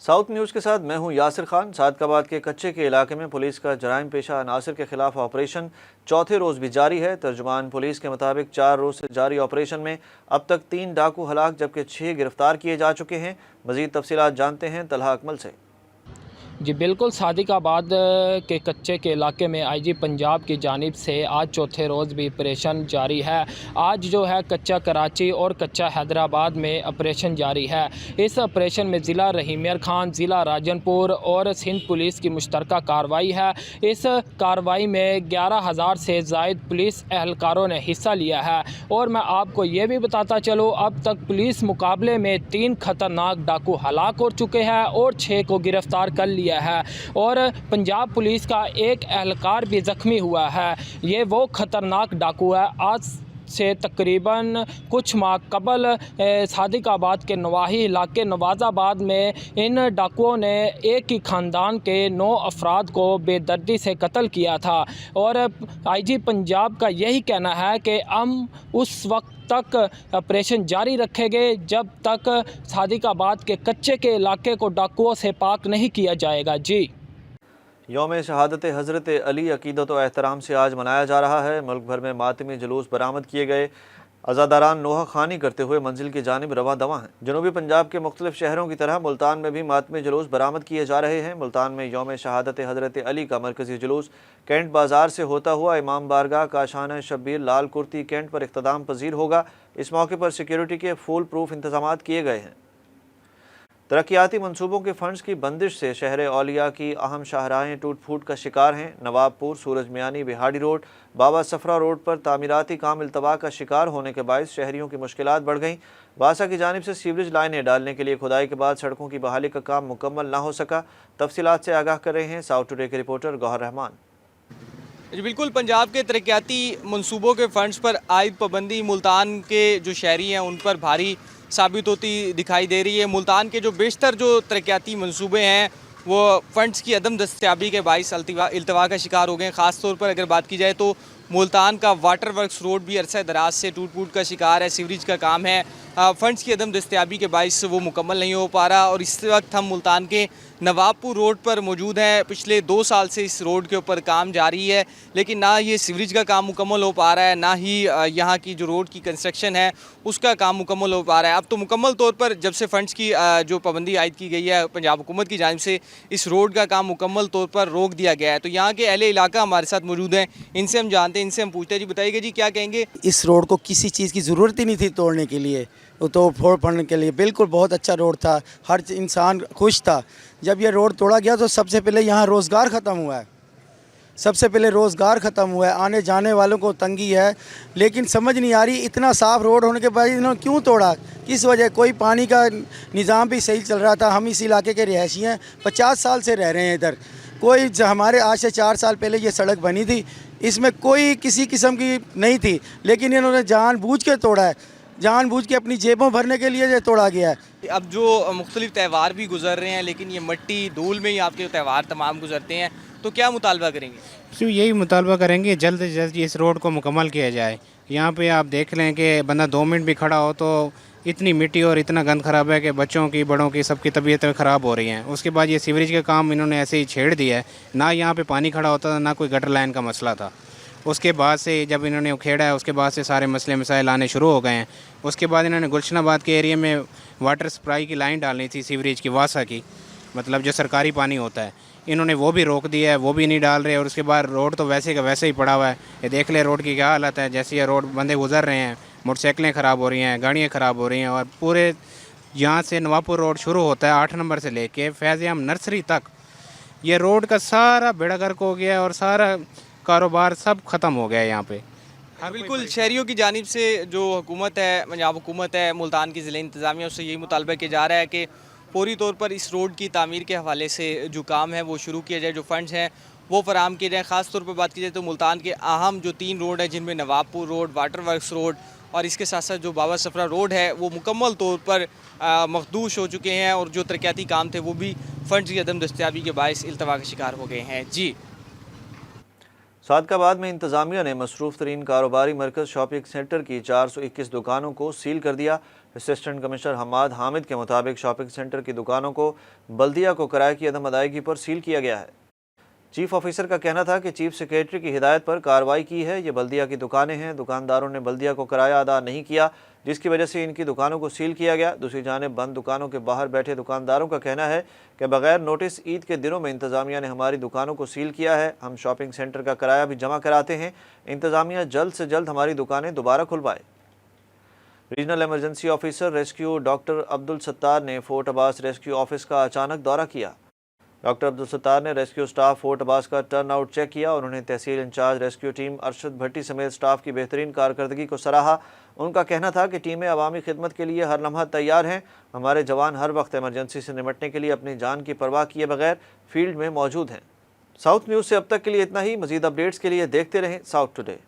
South news के साथ मैं हूं यासिर खान। सादकाबाद के कच्चे के इलाके में पुलिस का जराइम पेशा अनासिर के खिलाफ ऑपरेशन चौथे रोज़ भी जारी है। तर्जुमान पुलिस के मुताबिक 4 रोज़ से जारी ऑपरेशन में अब तक 3 डाकू हलाक जबकि 6 गिरफ्तार किए जा चुके हैं। मज़ीद तफसीलात जानते हैं तलहा अकमल से। जी बिल्कुल, सादिकाबाद के कच्चे के इलाके में आईजी पंजाब की जानिब से आज चौथे रोज़ भी ऑपरेशन जारी है। आज जो है कच्चा कराची और कच्चा हैदराबाद में ऑपरेशन जारी है। इस ऑपरेशन में ज़िला रहीमियर खान, ज़िला राजनपुर और सिंध पुलिस की मुश्तरका कार्रवाई है। इस कार्रवाई में 11,000 से ज़ायद पुलिस एहलकारों ने हिस्सा लिया है। और मैं आपको ये भी बताता चलूँ, अब तक पुलिस मुकाबले में 3 ख़तरनाक डाकू हलाक हो चुके हैं और 6 को गिरफ़्तार कर लिया है। और पंजाब पुलिस का एक एहलकार भी ज़ख्मी हुआ है। ये वो ख़तरनाक डाकू है। आज से तकरीबन कुछ माह कबल सादिकाबाद के नवाही इलाके नवाज़ाबाद में इन डाकुओं ने एक ही ख़ानदान के 9 अफराद को बेदर्दी से कत्ल किया था। और आईजी पंजाब का यही कहना है कि हम उस वक्त तक ऑपरेशन जारी रखेंगे जब तक सादिकाबाद के कच्चे के इलाके को डाकुओं से पाक नहीं किया जाएगा। जी, यौम शहादत हज़रत अली अक़ीदत व एहतराम से आज मनाया जा रहा है। मुल्क भर में मातमी जुलूस बरामद किए गए। अज़ादारान नोहा खानी करते हुए मंजिल की जानिब रवा दवा हैं। जनूबी पंजाब के मुख्तलिफ शहरों की तरह मुल्तान में भी मातमी जुलूस बरामद किए जा रहे हैं। मुल्तान में यौम शहादत हज़रत अली का मरकज़ी जुलूस कैंट बाज़ार से होता हुआ इमाम बारगाह काशाना शब्बीर लाल कुर्ती कैंट पर इख्तिताम पजीर होगा। इस मौके पर सिक्योरिटी के फुल प्रूफ इंतजाम किए गए हैं। तरक्याती मनसूबों के फंड्स की बंदिश से शहर औलिया की अहम शाहराहें टूट फूट का शिकार हैं। नवाबपुर, सूरज मियानी, बिहाड़ी रोड, बाबा सफरा रोड पर तामीराती काम इल्तवा का शिकार होने के बायस शहरियों की मुश्किलात बढ़ गईं। वासा की जानिब से सीवरेज लाइनें डालने के लिए खुदाई के बाद सड़कों की बहाली का काम मुकम्मल ना हो सका। तफसीलात से आगाह कर रहे हैं साउथ टुडे के रिपोर्टर गौहर रहमान। जी बिल्कुल, पंजाब के तरक्याती मनसूबों के फंड्स पर आयद पाबंदी मुल्तान के जो शहरी हैं उन पर भारी साबित होती दिखाई दे रही है। मुल्तान के जो बेशतर जो तरक्याती मनसूबे हैं वो फ़ंड्स की अदम दस्तयाबी के बाइस इल्तवा का शिकार हो गए हैं। ख़ास तौर पर अगर बात की जाए तो मुल्तान का वाटर वर्क्स रोड भी अरसा दराज से टूट फूट का शिकार है। सीवरेज का काम है, फ़ंड्स की अदम दस्तयाबी के बाइस वो मुकम्मल नहीं हो पा रहा। और इस वक्त हम मुल्तान के नवाबपुर रोड पर मौजूद हैं। पिछले 2 साल से इस रोड के ऊपर काम जारी है, लेकिन ना ये सीवरेज का काम मुकम्मल हो पा रहा है, ना ही यहाँ की जो रोड की कंस्ट्रक्शन है उसका काम मुकम्मल हो पा रहा है। अब तो मुकम्मल तौर पर जब से फ़ंड्स की जो पाबंदी आयद की गई है पंजाब हुकूमत की जानिब से, इस रोड का काम मुकम्मल तौर पर रोक दिया गया है। तो यहाँ के अहले इलाका हमारे साथ मौजूद हैं, इनसे हम जानते हैं, इनसे हम पूछते हैं। जी बताइएगा जी, क्या कहेंगे? इस रोड को किसी चीज़ की ज़रूरत ही नहीं थी तोड़ने के लिए, वो तो फोड़ पड़ने के लिए बिल्कुल बहुत अच्छा रोड था, हर इंसान खुश था। जब ये रोड तोड़ा गया तो सबसे पहले यहाँ रोज़गार ख़त्म हुआ है, सबसे पहले रोज़गार ख़त्म हुआ है, आने जाने वालों को तंगी है। लेकिन समझ नहीं आ रही इतना साफ़ रोड होने के बाद इन्होंने क्यों तोड़ा, किस वजह? कोई पानी का निज़ाम भी सही चल रहा था। हम इस इलाके के रिहायशी हैं, 50 साल से रह रहे हैं इधर। कोई हमारे आज से 4 साल पहले ये सड़क बनी थी, इसमें कोई किसी किस्म की नहीं थी, लेकिन इन्होंने जानबूझ के तोड़ा है, जानबूझ के अपनी जेबों भरने के लिए ये तोड़ा गया है। अब जो मुख्तलिफ त्यौहार भी गुजर रहे हैं, लेकिन ये मट्टी धूल में ही आपके त्यौहार तमाम गुजरते हैं, तो क्या मुतालबा करेंगे? तो यही मुतालबा करेंगे जल्द से जल्द इस रोड को मुकम्मल किया जाए। यहाँ पे आप देख लें कि बंदा 2 मिनट भी खड़ा हो तो इतनी मिट्टी और इतना गंद ख़राब है कि बच्चों की, बड़ों की, सबकी तबीयतें ख़राब हो रही हैं। उसके बाद ये सीवरेज का काम इन्होंने ऐसे ही छेड़ दिया है। ना यहाँ पे पानी खड़ा होता था, ना कोई गटर लाइन का मसला था। उसके बाद से जब इन्होंने उखेड़ा है, उसके बाद से सारे मसले मसाइल आने शुरू हो गए हैं। उसके बाद इन्होंने गुलशनाबाद के एरिया में वाटर सप्लाई की लाइन डालनी थी सीवरेज की, वासा की, मतलब जो सरकारी पानी होता है, इन्होंने वो भी रोक दिया है, वो भी नहीं डाल रहे। और उसके बाद रोड तो वैसे का वैसे ही पड़ा हुआ है। ये देख ले रोड की क्या हालत है। जैसे ये रोड बंदे गुजर रहे हैं, मोटरसाइकिलें ख़राब हो रही हैं, गाड़ियाँ ख़राब हो रही हैं। और पूरे यहाँ से नवाबपुर रोड शुरू होता है 8 नंबर से लेके फैज़-ए-आम नर्सरी तक, ये रोड का सारा बेड़ा गर्क हो गया और सारा कारोबार सब ख़त्म हो गया है यहाँ पे। बिल्कुल, शहरियों की जानिब से जो हुकूमत है, पंजाब हुकूमत है, मुल्तान की ज़िला इंतज़ामिया, उससे यही मुतालबा किया जा रहा है कि फौरी तौर पर इस रोड की तामीर के हवाले से जो काम है वो शुरू किया जाए, जो फ़ंड्स हैं वो फराहम किए जाए। ख़ास तौर पर बात की जाए तो मुल्तान के अहम जो 3 रोड हैं, जिनमें Nawabpur road, water works road और इसके साथ साथ जो बाबा सफरा रोड है, वो मुकम्मल तौर पर मखदूश हो चुके हैं। और जो तरक्याती काम थे वो भी फ़ंड्स की अदम दस्तयाबी के बायस इल्तवा का शिकार हो गए हैं। जी, सादकाबाद में इंतजामिया ने मसरूफ़ तरीन कारोबारी मरकज़ शॉपिंग सेंटर की 421 दुकानों को सील कर दिया। असिस्टेंट कमिश्नर हमाद हामिद के मुताबिक शॉपिंग सेंटर की दुकानों को बल्दिया को किराए की अदम अदायगी पर सील किया गया है। चीफ ऑफिसर का कहना था कि चीफ सेक्रेटरी की हिदायत पर कार्रवाई की है। ये बल्दिया की दुकानें हैं। दुकानदारों ने बल्दिया को किराया अदा नहीं किया, जिसकी वजह से इनकी दुकानों को सील किया गया। दूसरी जानिब बंद दुकानों के बाहर बैठे दुकानदारों का कहना है कि बगैर नोटिस ईद के दिनों में इंतजामिया ने हमारी दुकानों को सील किया है। हम शॉपिंग सेंटर का किराया भी जमा कराते हैं। इंतजामिया जल्द से जल्द हमारी दुकानें दोबारा खुलवाए। Regional emergency officer rescue doctor Abdul Sattar ने फोर्ट अब्बास रेस्क्यू ऑफिस का अचानक दौरा किया। डॉक्टर अब्दुल सत्तार ने रेस्क्यू स्टाफ फोर्ट अब्बास का टर्न आउट चेक किया और उन्हें तहसील इंचार्ज रेस्क्यू टीम अरशद भट्टी समेत स्टाफ की बेहतरीन कारकर्दगी को सराहा। उनका कहना था कि टीमें अवामी खिदमत के लिए हर लम्हा तैयार हैं। हमारे जवान हर वक्त इमरजेंसी से निपटने के लिए अपनी जान की परवाह किए बगैर फील्ड में मौजूद हैं। साउथ न्यूज़ से अब तक के लिए इतना ही। मजीद अपडेट्स के लिए देखते रहें साउथ टुडे।